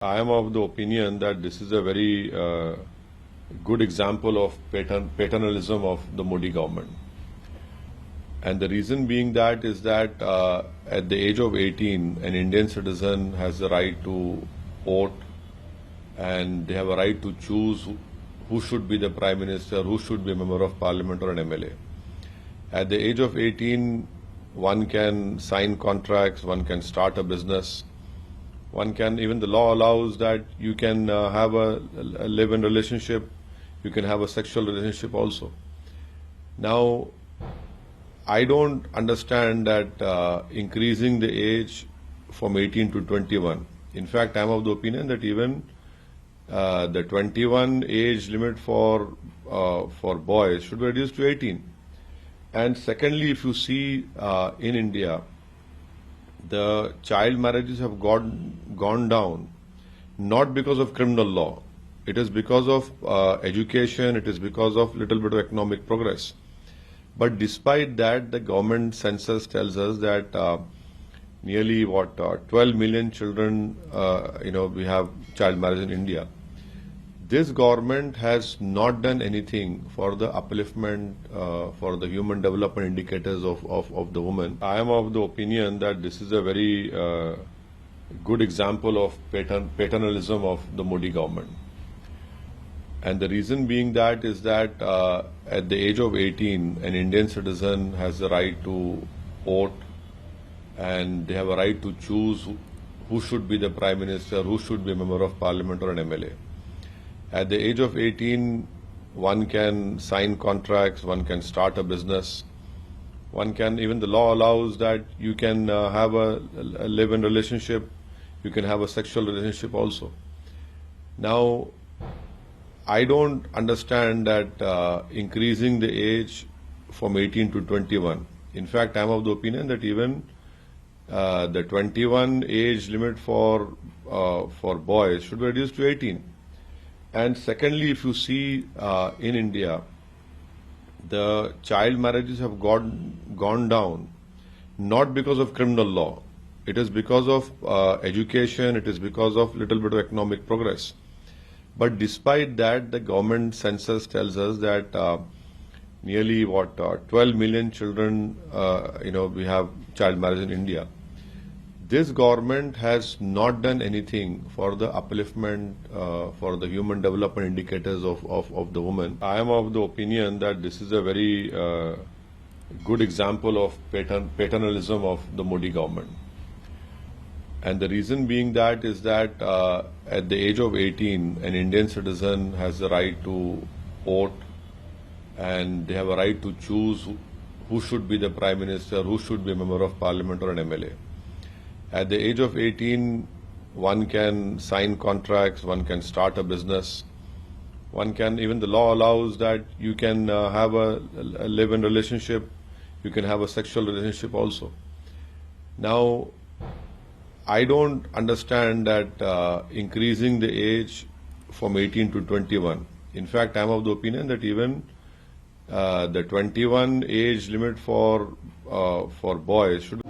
I am of the opinion that this is a very good example of paternalism of the Modi government. And the reason being that is that at the age of 18, an Indian citizen has the right to vote and they have a right to choose who should be the Prime Minister, who should be a Member of Parliament or an MLA. At the age of 18, one can sign contracts, one can start a business, one can, even the law allows that you can have a live-in relationship, you can have a sexual relationship also. Now, I don't understand that increasing the age from 18 to 21. In fact, I'm of the opinion that even the 21 age limit for boys should be reduced to 18. And secondly, if you see in India, the child marriages have gone down, not because of criminal law. It is because of education, it is because of little bit of economic progress. But despite that, the government census tells us that nearly 12 million children, we have child marriage in India. This government has not done anything for the upliftment, for the human development indicators of the woman. I am of the opinion that this is a very good example of paternalism of the Modi government. And the reason being that is that at the age of 18, an Indian citizen has the right to vote and they have a right to choose who should be the Prime Minister, who should be a Member of Parliament or an MLA. At the age of 18, one can sign contracts, one can start a business, one can, even the law allows that you can have a live-in relationship, you can have a sexual relationship also. Now, I don't understand that increasing the age from 18 to 21. In fact, I'm of the opinion that even the 21 age limit for boys should be reduced to 18. And secondly, if you see in India, the child marriages have gone down, not because of criminal law. It is because of education, it is because of little bit of economic progress. But despite that, the government census tells us that nearly 12 million children, we have child marriage in India. This government has not done anything for the upliftment, for the human development indicators of the woman. I am of the opinion that this is a very good example of paternalism of the Modi government. And the reason being that is that at the age of 18, an Indian citizen has the right to vote and they have a right to choose who should be the Prime Minister, who should be a Member of Parliament or an MLA. At the age of 18, one can sign contracts, one can start a business, one can, even the law allows that you can have a live-in relationship, you can have a sexual relationship also. Now, I don't understand that increasing the age from 18 to 21. In fact, I'm of the opinion that even the 21 age limit for boys should